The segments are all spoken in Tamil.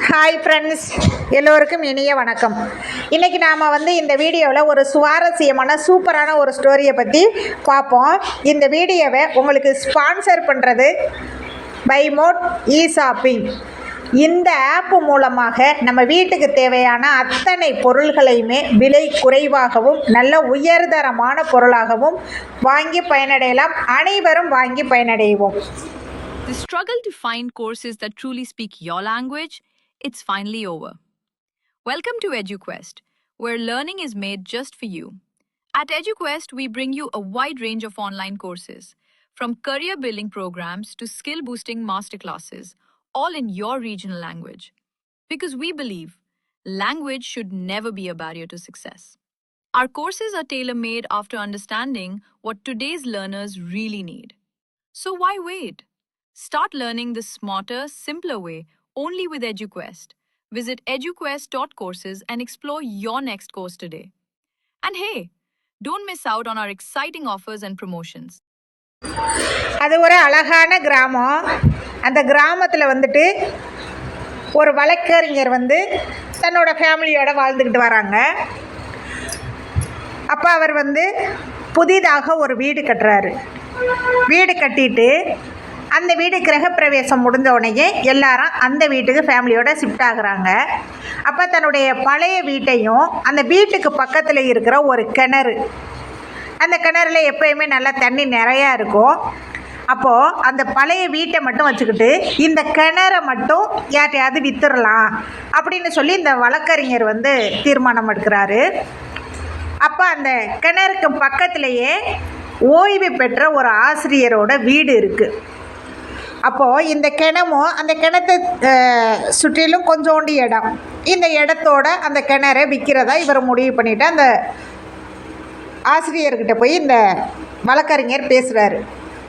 ஹாய் ஃப்ரெண்ட்ஸ், எல்லோருக்கும் இனிய வணக்கம். இன்றைக்கி நாம் இந்த வீடியோவில் ஒரு சுவாரஸ்யமான சூப்பரான ஒரு ஸ்டோரியை பற்றி பார்ப்போம். இந்த வீடியோவை உங்களுக்கு ஸ்பான்சர் பண்ணுறது பைமோட் ஷாப்பிங். இந்த ஆப்பு மூலமாக நம்ம வீட்டுக்கு தேவையான அத்தனை பொருள்களையுமே விலை குறைவாகவும் நல்ல உயர்தரமான பொருளாகவும் வாங்கி பயனடையலாம். அனைவரும் வாங்கி பயனடைவோம். The struggle to find courses that truly speak your language, it's finally over. Welcome to EduQuest, where learning is made just for you. At EduQuest, we bring you a wide range of online courses, from career building programs to skill boosting masterclasses, all in your regional language. Because we believe language should never be a barrier to success. Our courses are tailor-made after understanding what today's learners really need. So why wait? Start learning the smarter, simpler way only with EduQuest. Visit eduquest.courses and explore your next course today. And hey, don't miss out on our exciting offers and promotions. அது ஒரு அழகான கிராமம். அந்த கிராமத்தில் ஒரு வழக்கறிஞர் தன்னோட ஃபேமிலியோட வாழ்ந்துக்கிட்டு வராங்க. அப்போ அவர் புதிதாக ஒரு வீடு கட்டுறாரு. வீடு கட்டிட்டு அந்த வீடு கிரகப்பிரவேசம் முடிஞ்ச உடனே எல்லாரும் அந்த வீட்டுக்கு ஃபேமிலியோட ஷிஃப்ட் ஆகுறாங்க. அப்போ தன்னுடைய பழைய வீட்டையும் அந்த வீட்டுக்கு பக்கத்தில் இருக்கிற ஒரு கிணறு, அந்த கிணறுல எப்போயுமே நல்லா தண்ணி நிறையா இருக்கும். அப்போது அந்த பழைய வீட்டை மட்டும் வச்சுக்கிட்டு இந்த கிணறை மட்டும் யார்ட்டையாவது வித்துடலாம் அப்படின்னு சொல்லி இந்த வழக்கறிஞர் தீர்மானம் எடுக்கிறாரு. அப்போ அந்த கிணறுக்கு பக்கத்திலேயே ஓய்வு பெற்ற ஒரு ஆசிரியரோட வீடு இருக்குது. அப்போது இந்த கிணமும் அந்த கிணத்தை சுற்றிலும் கொஞ்சோண்டு இடம், இந்த இடத்தோட அந்த கிணறை விற்கிறதா இவர் முடிவு பண்ணிவிட்டு அந்த ஆசிரியர்கிட்ட போய் இந்த வழக்கறிஞர் பேசுகிறாரு.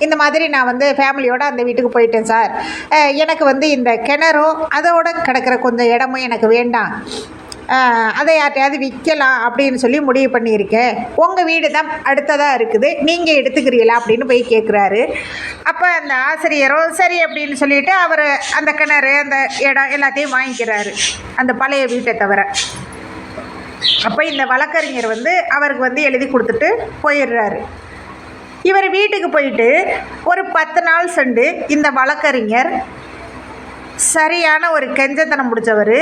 இந்த மாதிரி நான் ஃபேமிலியோடு அந்த வீட்டுக்கு போயிட்டேன் சார், எனக்கு இந்த கிணறும் அதோட கிடக்கிற கொஞ்சம் இடமும் எனக்கு வேண்டாம், அதை யார்ட்டையாவது விற்கலாம் அப்படின்னு சொல்லி முடிவு பண்ணியிருக்கேன், உங்கள் வீடு தான் அடுத்ததாக இருக்குது, நீங்கள் எடுத்துக்கிறீங்களா அப்படின்னு போய் கேட்குறாரு. அப்போ அந்த ஆசிரியரும் சரி அப்படின்னு சொல்லிவிட்டு அவர் அந்த கிணறு அந்த இடம் எல்லாத்தையும் வாங்கிக்கிறாரு, அந்த பழைய வீட்டை தவிர. அப்போ இந்த வழக்கறிஞர் அவருக்கு எழுதி கொடுத்துட்டு போயிடுறாரு. இவர் வீட்டுக்கு போயிட்டு ஒரு 10 நாள் சென்று இந்த வழக்கறிஞர் சரியான ஒரு கெஞ்சத்தனம் முடித்தவர்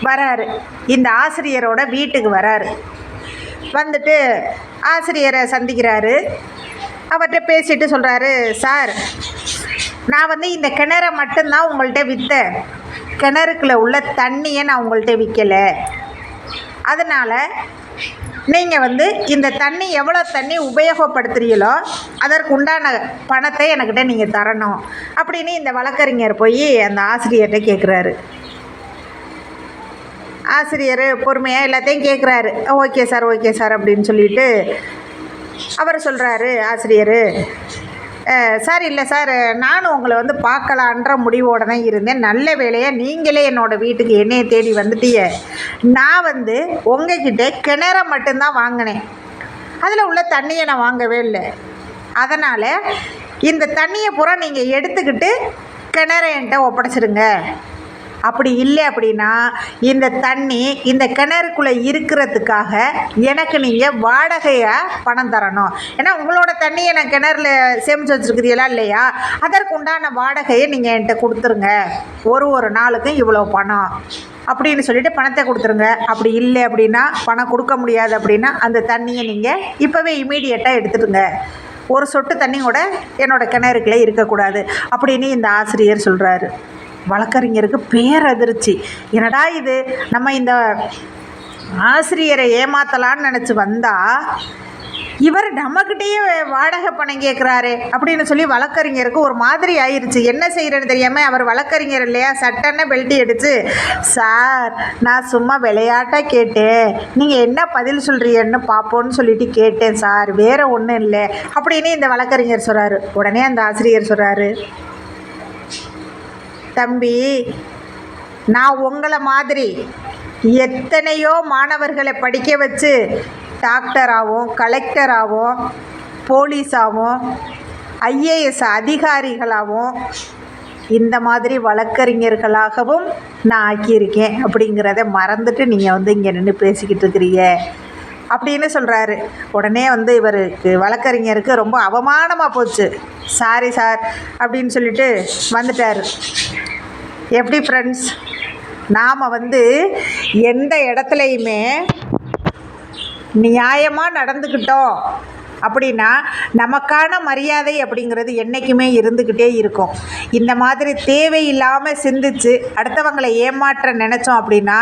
வராரு, இந்த ஆசிரியரோட வீட்டுக்கு வராரு. வந்துட்டு ஆசிரியரை சந்திக்கிறாரு. அவர்கிட்ட பேசிட்டு சொல்கிறாரு, சார் நான் இந்த கிணறை மட்டும்தான் உங்கள்கிட்ட விற்றேன், கிணறுக்குள்ளே உள்ள தண்ணியை நான் உங்கள்கிட்ட விற்கலை, அதனால் நீங்கள் இந்த தண்ணி எவ்வளோ தண்ணி உபயோகப்படுத்துகிறீங்களோ அதற்கு உண்டான பணத்தை என்கிட்ட நீங்கள் தரணும் அப்படின்னு இந்த வழக்கறிஞர் போய் அந்த ஆசிரியர்கிட்ட கேட்குறாரு. ஆசிரியர் பொறுமையாக எல்லாத்தையும் கேட்குறாரு. ஓகே சார் அப்படின்னு சொல்லிட்டு அவர் சொல்கிறாரு, ஆசிரியர் சார் இல்லை சார், நானும் உங்களை பார்க்கலான்ற முடிவோடு தான் இருந்தேன், நல்ல வேலையாக நீங்களே என்னோடய வீட்டுக்கு என்னையை தேடி வந்துட்டிய. நான் உங்ககிட்ட கிணற மட்டும்தான் வாங்கினேன், அதில் உள்ள தண்ணியை நான் வாங்கவே இல்லை, அதனால் இந்த தண்ணியை பூரா நீங்கள் எடுத்துக்கிட்டு கிணற என்கிட்ட ஒப்படைச்சிடுங்க. அப்படி இல்லை அப்படின்னா இந்த தண்ணி இந்த கிணறுக்குள்ளே இருக்கிறதுக்காக எனக்கு நீங்கள் வாடகையாக பணம் தரணும். ஏன்னா உங்களோட தண்ணியை நான் கிணறுல சேமித்து வச்சுருக்கிறீங்களா இல்லையா, அதற்கு உண்டான வாடகையை நீங்கள் என்கிட்ட கொடுத்துருங்க, ஒரு நாளுக்கும் இவ்வளோ பணம் அப்படின்னு சொல்லிட்டு பணத்தை கொடுத்துருங்க. அப்படி இல்லை அப்படின்னா, பணம் கொடுக்க முடியாது அப்படின்னா அந்த தண்ணியை நீங்கள் இப்போவே இமீடியட்டாக எடுத்துடுங்க, ஒரு சொட்டு தண்ணி கூட என்னோடய கிணறுக்குள்ளே இருக்கக்கூடாது அப்படின்னு இந்த ஆசிரியர் சொல்கிறாரு. வழக்கறிஞருக்கு பேரதிர்ச்சி. என்னடா இது, நம்ம இந்த ஆசிரியரை ஏமாத்தலான்னு நினச்சி வந்தால் இவர் நம்மக்கிட்டேயே வாடகை பணம் கேட்குறாரு அப்படின்னு சொல்லி வழக்கறிஞருக்கு ஒரு மாதிரி ஆயிடுச்சு. என்ன செய்கிறேன்னு தெரியாமல் அவர் வழக்கறிஞர் இல்லையா, சட்டன்னு பெல்ட்டி அடித்து, சார் நான் சும்மா விளையாட்டாக கேட்டேன், நீங்கள் என்ன பதில் சொல்கிறீன்னு பார்ப்போன்னு சொல்லிட்டு கேட்டேன் சார், வேறு ஒன்றும் இல்லை அப்படின்னு இந்த வழக்கறிஞர் சொல்கிறாரு. உடனே அந்த ஆசிரியர் சொல்கிறாரு, தம்பி, நான் உங்களை மாதிரி எத்தனையோ மாணவர்களை படிக்க வச்சு டாக்டராகவும் கலெக்டராகவும் போலீஸாகவும் ஐஏஎஸ் அதிகாரிகளாகவும் இந்த மாதிரி வழக்கறிஞர்களாகவும் நான் ஆக்கியிருக்கேன் அப்படிங்கிறத மறந்துட்டு நீங்கள் வந்து இங்கே நின்று பேசிக்கிட்டு இருக்கிறீங்க அப்படின்னு சொல்கிறாரு. உடனே வந்து இவருக்கு வழக்கறிஞருக்கு ரொம்ப அவமானமாக போச்சு. சாரி சார் அப்படின்னு சொல்லிட்டு வந்துட்டார். எப்படி ஃப்ரெண்ட்ஸ், நாம் வந்து எந்த இடத்துலையுமே நியாயமாக நடந்துக்கிட்டோம் அப்படின்னா நமக்கான மரியாதை அப்படிங்கிறது என்றைக்குமே இருந்துக்கிட்டே இருக்கும். இந்த மாதிரி தேவையில்லாமல் சிந்திச்சு அடுத்தவங்களை ஏமாற்ற நினச்சோம் அப்படின்னா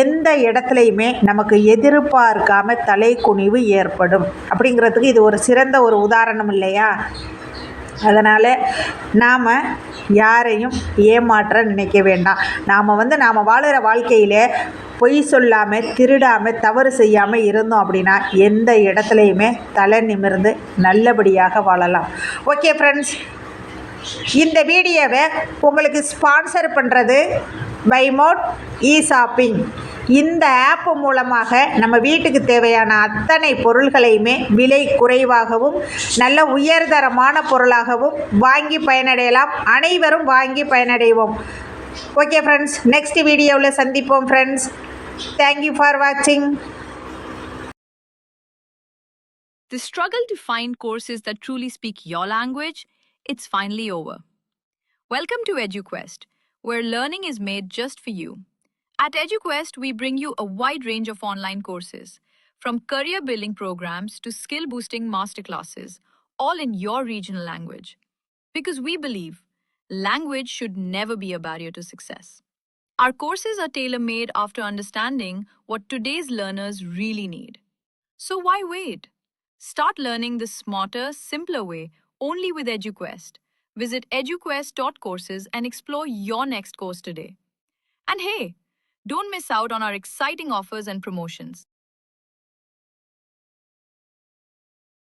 எந்த இடத்துலையுமே நமக்கு எதிர்பார்க்காம தலை குனிவு ஏற்படும் அப்படிங்கிறதுக்கு இது ஒரு சிறந்த ஒரு உதாரணம் இல்லையா? அதனால் நாம் யாரையும் ஏமாற்ற நினைக்க வேண்டாம். நாம் வாழுகிற வாழ்க்கையில் பொய் சொல்லாமல் திருடாமல் தவறு செய்யாமல் இருந்தோம் அப்படின்னா எந்த இடத்துலையுமே தலை நிமிர்ந்து நல்லபடியாக வாழலாம். ஓகே ஃப்ரெண்ட்ஸ், இந்த வீடியோவை உங்களுக்கு ஸ்பான்சர் பண்ணுறது பைமோட் இ-ஷாப்பிங். இந்த ஆப் மூலமாக நம்ம வீட்டுக்கு தேவையான அத்தனை பொருள்களையுமே விலை குறைவாகவும் நல்ல உயர்தரமான பொருளாகவும் வாங்கி பயனடையலாம். அனைவரும் வாங்கி பயனடைவோம். ஓகே ஃப்ரெண்ட்ஸ், நெக்ஸ்ட் வீடியோவில் சந்திப்போம் ஃப்ரெண்ட்ஸ். தேங்க்யூ ஃபார் வாட்சிங். The struggle to find courses that truly speak your language, it's finally over. Welcome to EduQuest, where learning is made just for you. At EduQuest, we bring you a wide range of online courses, from career building programs to skill boosting masterclasses, all in your regional language. Because we believe language should never be a barrier to success. Our courses are tailor made after understanding what today's learners really need. So why wait? Start learning the smarter, simpler way only with EduQuest. Visit eduquest.courses and explore your next course today. And hey, don't miss out on our exciting offers and promotions.